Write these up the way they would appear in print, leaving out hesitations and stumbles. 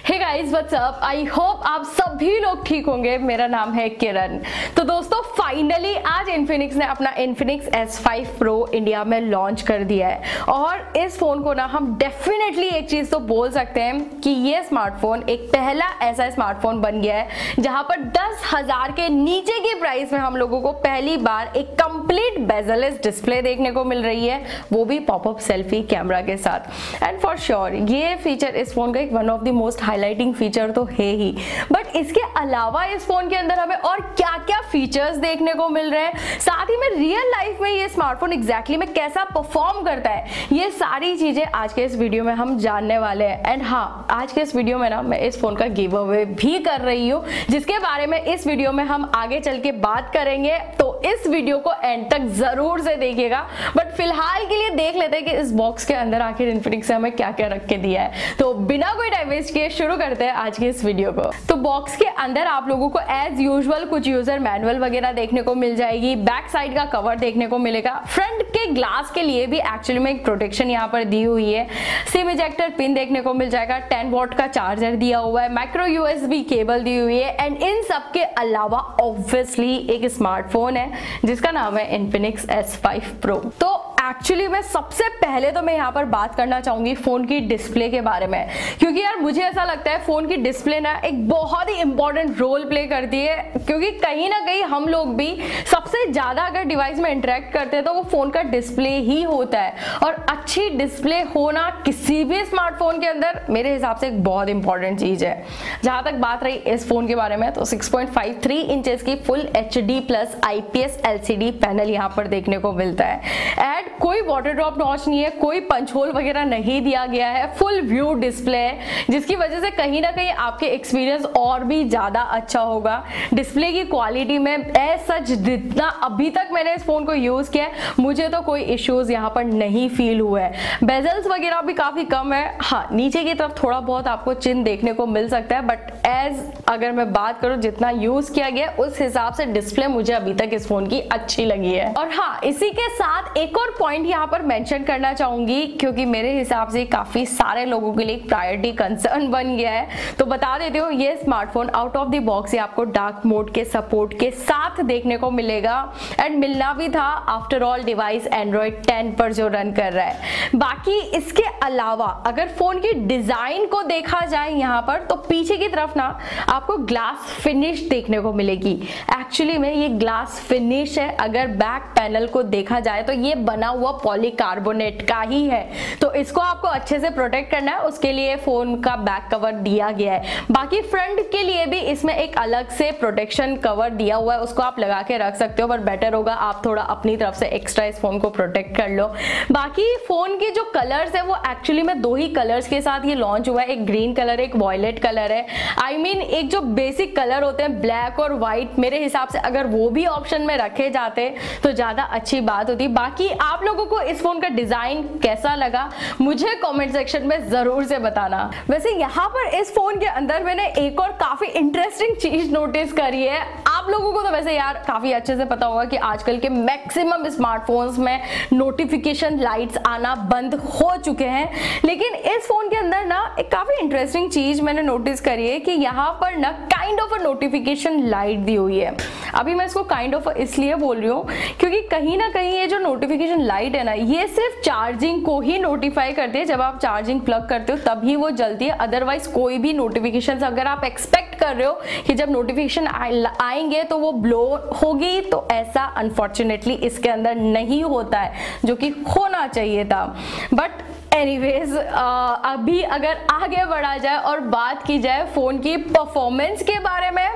Hey guys what's up, I hope आप सभी लोग ठीक होंगे। मेरा नाम है किरण। तो दोस्तों फाइनली आज इन्फिनिक्स ने अपना इन्फिनिक्स S5 Pro इंडिया में लॉन्च कर दिया है और इस फोन को ना हम डेफिनेटली एक चीज तो बोल सकते हैं कि ये स्मार्टफोन एक पहला ऐसा स्मार्टफोन बन गया है जहां पर 10,000 के नीचे की प्राइस में हम लोगों को पहली बार एक कंप्लीट बेजलेस डिस्प्ले देखने को मिल रही है, वो भी पॉपअप सेल्फी कैमरा के साथ। एंड फॉर श्योर ये फीचर इस फोन का एक one of the most highlighting feature तो है ही, बट इसके अलावा इस फोन के अंदर हमें और क्या क्या फीचर्स देखने को मिल रहे हैं, साथ ही में रियल लाइफ में ये स्मार्टफोन एग्जैक्टली में कैसा परफॉर्म करता है, ये सारी चीजें आज के इस वीडियो में हम जानने वाले हैं। एंड हाँ, आज के इस वीडियो में ना मैं इस फोन का गिव अवे भी कर रही हूँ जिसके बारे में इस वीडियो में हम आगे चल के बात करेंगे, तो इस वीडियो को एंड तक जरूर से देखिएगा। बट फिलहाल के लिए देख लेते हैं कि इस बॉक्स के अंदर आखिर इन्फिनिक्स ने हमें क्या क्या रख के दिया है। तो बिना कोई टाइम वेस्ट किए शुरू करते हैं आज के इस वीडियो को। तो बॉक्स के अंदर आप लोगों को एज यूजुअल कुछ यूजर मैनुअल वगैरह देखने को मिल जाएगी, बैक साइड का कवर देखने को मिलेगा, फ्रंट के ग्लास के लिए भी एक्चुअली में एक प्रोटेक्शन यहाँ पर दी हुई है, सिम इजेक्टर पिन देखने को मिल जाएगा, 10 वॉट का चार्जर दिया हुआ है, माइक्रो USB केबल दी हुई है। एंड इन सब के अलावा ऑब्वियसली एक स्मार्टफोन है जिसका नाम है इन्फिनिक्स S5 Pro। तो एक्चुअली मैं सबसे पहले तो मैं यहाँ पर बात करना चाहूंगी फोन की डिस्प्ले के बारे में, क्योंकि यार मुझे ऐसा लगता है फोन की डिस्प्ले ना एक बहुत ही इंपॉर्टेंट रोल प्ले करती है, क्योंकि कहीं ना कहीं हम लोग भी सबसे ज्यादा अगर डिवाइस में इंटरेक्ट करते हैं तो वो फोन का डिस्प्ले ही होता है, और अच्छी डिस्प्ले होना किसी भी स्मार्टफोन के अंदर मेरे हिसाब से एक बहुत इंपॉर्टेंट चीज है। जहां तक बात रही इस फोन के बारे में तो 6.53 इंचेस की full HD+ IPS LCD panel यहाँ पर देखने को मिलता है। एंड कोई वाटर ड्रॉप नॉच नहीं है, कोई पंच होल वगैरह नहीं दिया गया है, फुल व्यू डिस्प्ले है जिसकी वजह से कहीं ना कहीं आपके एक्सपीरियंस और भी ज्यादा अच्छा होगा। डिस्प्ले की क्वालिटी में एज सच जितना अभी तक मैंने इस फोन को यूज किया है मुझे तो कोई इश्यूज यहाँ पर नहीं फील हुआ है। बेजल्स वगैरह भी काफी कम है, हाँ नीचे की तरफ थोड़ा बहुत आपको चिन्ह देखने को मिल सकता है, बट एज अगर मैं बात करूं जितना यूज किया गया उस हिसाब से डिस्प्ले मुझे अभी तक इस फोन की अच्छी लगी है। और हाँ, इसी के साथ एक और पॉइंट यहाँ पर मेंशन करना चाहूंगी, क्योंकि मेरे हिसाब से काफी सारे लोगों के लिए एक प्रायोरिटी कंसर्न बन गया है, तो बता देती हूँ ये smartphone out of the box ही आपको डार्क मोड के सपोर्ट के साथ देखने को मिलेगा। एंड मिलना भी था, आफ्टर ऑल डिवाइस Android 10 पर जो रन कर रहा है। बाकी इसके अलावा अगर फोन की डिजाइन को देखा जाए यहाँ पर तो पीछे की तरफ ना आपको ग्लास फिनिश देखने को मिलेगी। एक्चुअली में ये ग्लास फिनिश है, अगर बैक पैनल को देखा जाए तो ये बना हुआ पॉलीकार्बोनेट का ही है, तो इसको आपको अच्छे से प्रोटेक्ट करना है, उसके लिए फोन का बैक कवर दिया गया है। बाकी फ्रंट के लिए भी इसमें एक अलग से प्रोटेक्शन कवर दिया हुआ है, उसको आप लगा के रख सकते हो, पर बेटर होगा आप थोड़ा अपनी तरफ से एक्स्ट्रा इस फोन को प्रोटेक्ट कर लो। बाकी फोन के जो कलर्स है वो एक्चुअली में दो ही कलर्स के साथ ये लॉन्च हुआ है, एक ग्रीन कलर एक वॉयलेट कलर है। आई मीन एक जो बेसिक कलर होते हैं ब्लैक और व्हाइट, मेरे हिसाब से अगर वो भी ऑप्शन में रखे जाते तो ज्यादा अच्छी बात होती। बाकी आप लोगों को इस फोन का डिजाइन कैसा लगा मुझे कमेंट सेक्शन में जरूर से बताना। वैसे यहाँ पर इस फोन के अंदर मैंने एक और काफी इंटरेस्टिंग चीज नोटिस करी है। आप लोगों को तो वैसे यार काफी अच्छे से पता होगा कि आजकल के मैक्सिमम स्मार्टफोन्स में नोटिफिकेशन लाइट्स आना बंद हो चुके हैं, लेकिन इस फोन के अंदर ना एक काफी इंटरेस्टिंग चीज मैंने नोटिस करी है कि यहाँ पर ना kind of a notification light दी हुई है। अभी मैं इसको काइंड ऑफ इसलिए बोल रही हूँ क्योंकि कहीं ना कहीं ये जो नोटिफिकेशन लाइट है ना ये सिर्फ चार्जिंग को ही नोटिफाई करती है, जब आप चार्जिंग प्लग करते हो तभी वो जलती है। अदरवाइज कोई भी नोटिफिकेशन अगर आप एक्सपेक्ट कर रहे हो कि जब नोटिफिकेशन आएंगे तो वो ब्लो होगी, तो ऐसा अनफॉर्चुनेटली इसके अंदर नहीं होता है, जो कि होना चाहिए था। बट एनीवेज अभी अगर आगे बढ़ा जाए और बात की जाए फोन की परफॉर्मेंस के बारे में,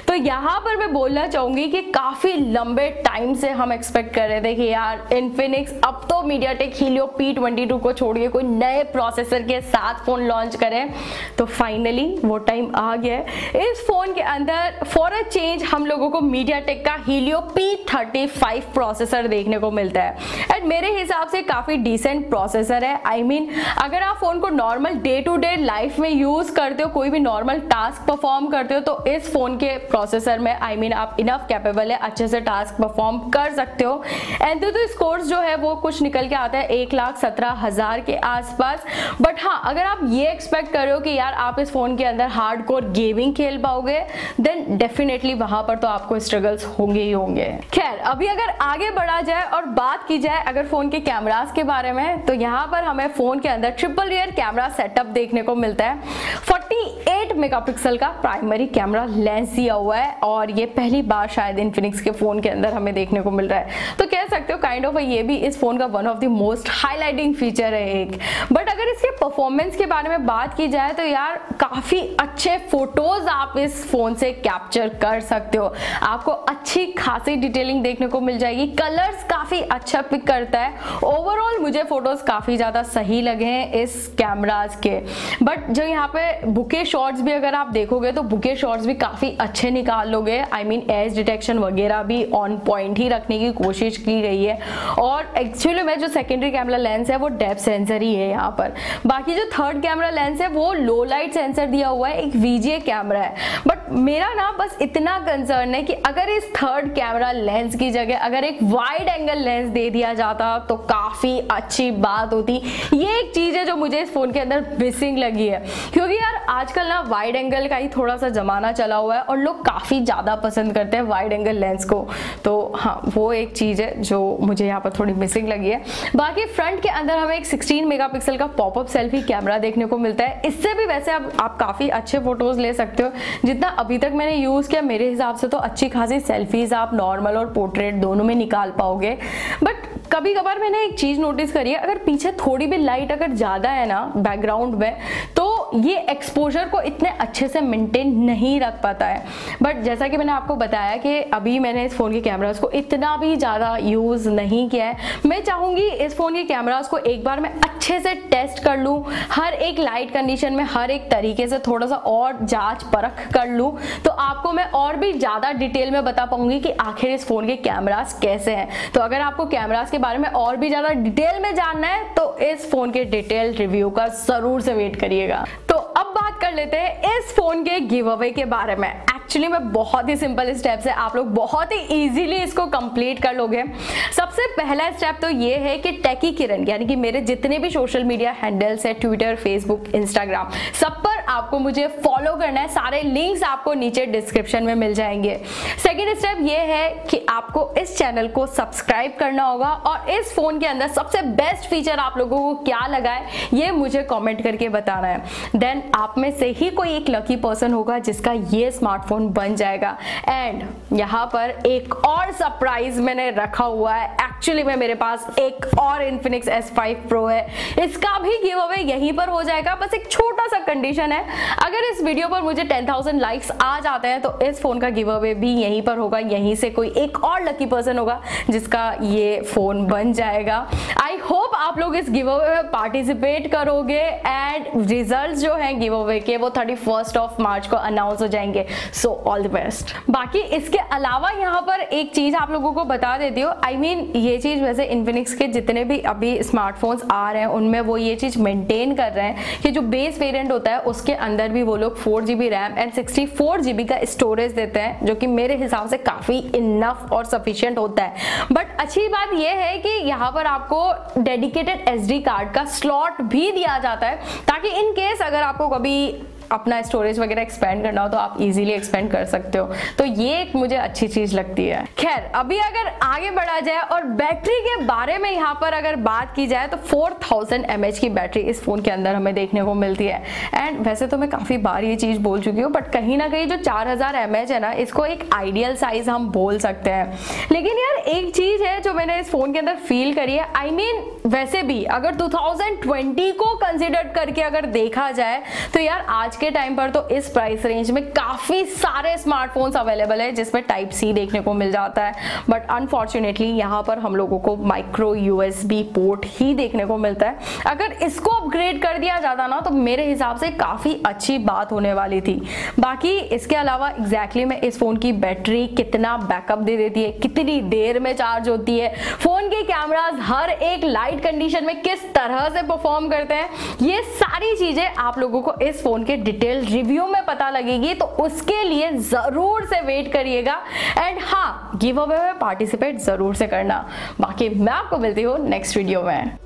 तो यहाँ पर मैं बोलना चाहूंगी कि काफी लंबे टाइम से हम एक्सपेक्ट कर रहे थे कि यार इन्फिनिक्स अब तो मीडियाटेक हीलियो P22 को छोड़िए कोई नए प्रोसेसर के साथ फोन लॉन्च करें, तो फाइनली वो टाइम आ गया है। इस फोन के अंदर फॉर अ चेंज हम लोगों को मीडियाटेक का हीलियो P35 प्रोसेसर देखने को मिलता है, एंड मेरे हिसाब से काफी डिसेंट प्रोसेसर है। आई मीन अगर आप फोन को normal day to day life में यूज करते हो, कोई भी नॉर्मल टास्क परफॉर्म करते हो, तो इस फोन के प्रोसेसर में आप इनफ कैपेबल है, अच्छे से टास्क परफॉर्म कर सकते हो। एंटूटू स्कोर्स जो है वो कुछ निकल के आता है 1,17,000 के आसपास। बट हाँ, अगर आप ये एक्सपेक्ट कर रहे हो कि यार आप इस फोन के अंदर हार्डकोर गेमिंग खेल पाओगे, देन डेफिनेटली वहां पर तो आपको स्ट्रगल्स होंगे ही होंगे। खैर, अभी अगर आगे बढ़ा जाए और बात की जाए अगर फोन के कैमरास के बारे में, तो यहाँ पर हमें फोन के अंदर ट्रिपल रियर कैमरा सेटअप देखने को मिलता है। 48 मेगापिक्सल का प्राइमरी कैमरा लेंस दिया हुआ है और ये पहली बार शायद इन्फिनिक्स के फोन के अंदर हमें देखने को मिल रहा है। तो कह सकते हो काइंड ऑफ ये भी इस फोन का one of the most highlighting feature है एक। बट अगर इसके परफॉर्मेंस के बारे में बात की जाए तो यार काफी अच्छे फोटोज आप इस फोन से कैप्चर कर सकते हो। आपको अच्छी खासी डिटेलिंग देखने को मिल जाएगी, कलर्स काफी अच्छा पिक करता है। ओवरऑल मुझे फोटोज काफी ज्यादा सही लगे हैं इस कैमरास के। बट जो यहाँ पे बुके शॉट्स भी अगर आप देखोगे तो बुके शॉट्स भी काफी अच्छे निकाल लोगे। एज डिटेक्शन वगैरह भी ऑन पॉइंट ही रखने की कोशिश की गई है। और एक्चुअली में जो सेकेंडरी कैमरा लेंस है वो डेप्थ सेंसर ही है यहाँ पर। बाकी जो थर्ड कैमरा लेंस है वो लो लाइट सेंसर दिया हुआ है, एक VGA कैमरा है। बट मेरा ना बस इतना कंसर्न है कि अगर इस थर्ड कैमरा लेंस की जगह अगर एक वाइड एंगल लेंस दे दिया जाता तो काफी अच्छी बात होती। ये एक चीज है जो मुझे इस फोन के अंदर मिसिंग लगी है, क्योंकि यार आजकल ना वाइड एंगल का ही थोड़ा सा जमाना चला हुआ है और लोग काफी ज्यादा पसंद करते हैं वाइड एंगल लेंस को। तो हाँ, वो एक चीज है जो मुझे यहाँ पर थोड़ी मिसिंग लगी है। बाकी फ्रंट के अंदर हमें एक 16 मेगापिक्सल का पॉपअप सेल्फी कैमरा देखने को मिलता है। इससे भी वैसे आप काफी अच्छे फोटोज ले सकते हो। जितना अभी तक मैंने यूज किया मेरे हिसाब से तो अच्छी खासी सेल्फीज आप नॉर्मल और पोर्ट्रेट दोनों में निकाल पाओगे। बट कभी कभार मैंने एक चीज नोटिस करी है, अगर पीछे थोड़ी भी लाइट अगर ज्यादा है ना बैकग्राउंड में, तो ये एक्सपोजर को इतने अच्छे से मेंटेन नहीं रख पाता है। बट जैसा कि मैंने आपको बताया कि अभी मैंने इस फोन के कैमरास को इतना भी ज्यादा यूज नहीं किया है। मैं चाहूंगी इस फोन के कैमरास को एक बार मैं अच्छे से टेस्ट कर लूं, हर एक लाइट कंडीशन में हर एक तरीके से थोड़ा सा और जांच परख कर लूं, तो आपको मैं और भी ज्यादा डिटेल में बता पाऊंगी कि आखिर इस फोन के कैमरास कैसे हैं। तो अगर आपको कैमरास के बारे में और भी ज्यादा डिटेल में जानना है तो इस फोन के डिटेल रिव्यू का जरूर से वेट करिएगा। तो अब बात कर लेते हैं इस फोन के गिव अवे के बारे में। एक्चुअली में बहुत ही सिंपल स्टेप्स है, आप लोग बहुत ही इजीली इसको कंप्लीट कर लोगे। सबसे पहला स्टेप तो ये है कि टेकी किरण यानी कि मेरे जितने भी सोशल मीडिया हैंडल्स है, ट्विटर, फेसबुक, इंस्टाग्राम, सब पर आपको मुझे फॉलो करना है। सारे लिंक्स आपको नीचे डिस्क्रिप्शन में मिल जाएंगे। सेकेंड स्टेप ये है कि आपको इस चैनल को सब्सक्राइब करना होगा और इस फोन के अंदर सबसे बेस्ट फीचर आप लोगों को क्या लगा है ये मुझे कॉमेंट करके बताना है। देन आप में से ही कोई एक लकी पर्सन होगा जिसका ये स्मार्टफोन बन जाएगा। एंड यहाँ पर एक और सरप्राइज मैंने रखा हुआ है। एक्चुअली में मेरे पास एक और इन्फिनिक्स S5 Pro है, इसका भी गिव अवे यहीं पर हो जाएगा। बस एक छोटा सा कंडीशन है, अगर इस वीडियो पर मुझे 10,000 लाइक्स आ जाते हैं तो इस फोन का गिव अवे भी यहीं पर होगा। यहीं से कोई एक और लकी पर्सन होगा जिसका ये फोन बन जाएगा। आई होप आप लोग इस गिव अवे में पार्टिसिपेट करोगे एंड रिजल्ट जो है गिव अवे के वो 31 मार्च को अनाउंस हो जाएंगे। So all the best. बाकी इसके अलावा यहाँ पर एक चीज आप लोगों को बता देती हूँ, ये चीज वैसे इन्फिनिक्स के जितने भी अभी स्मार्टफोन्स आ रहे हैं उनमें वो ये चीज मेंटेन कर रहे हैं कि जो बेस वेरिएंट होता है उसके अंदर भी वो लोग 4GB रैम एंड 64GB का स्टोरेज देते हैं, जो कि मेरे हिसाब से काफी इनफ और सफिशिएंट होता है। बट अच्छी बात ये है कि यहाँ पर आपको डेडिकेटेड SD कार्ड का स्लॉट भी दिया जाता है, ताकि इन केस अगर आपको कभी अपना स्टोरेज वगैरह एक्सपेंड करना हो तो आप इजीली एक्सपेंड कर सकते हो। तो ये एक मुझे अच्छी चीज लगती है। खैर, अभी अगर आगे बढ़ा जाए और बैटरी के बारे में यहाँ पर अगर बात की जाए तो 4000 mAh की बैटरी इस फोन के अंदर हमें देखने को मिलती है। एंड वैसे तो मैं काफी बार ये चीज बोल चुकी हूँ, बट कहीं ना कहीं जो 4000 mAh है ना, इसको एक आइडियल साइज हम बोल सकते हैं। लेकिन यार एक चीज है जो मैंने इस फोन के अंदर फील करी है, वैसे भी अगर 2020 को कंसिडर करके अगर देखा जाए तो यार आज के टाइम पर तो इस प्राइस रेंज में काफी सारे स्मार्टफोन्स अवेलेबल है जिसमें Type-C देखने को मिल जाता है। बट अनफॉर्चुनेटली यहाँ पर हम लोगों को माइक्रो USB पोर्ट ही देखने को मिलता है। अगर इसको अपग्रेड कर दिया जाता ना तो मेरे हिसाब से काफी अच्छी बात होने वाली थी। बाकी इसके अलावा एग्जैक्टली में इस फोन की बैटरी कितना बैकअप दे देती है, कितनी देर में चार्ज होती है, फोन के कैमरास हर एक लाइट राइट कंडीशन में किस तरह से परफॉर्म करते हैं, ये सारी चीजें आप लोगों को इस फोन के डिटेल रिव्यू में पता लगेगी। तो उसके लिए जरूर से वेट करिएगा एंड हाँ, गिव अवे में पार्टिसिपेट जरूर से करना। बाकी मैं आपको मिलती हूँ नेक्स्ट वीडियो में।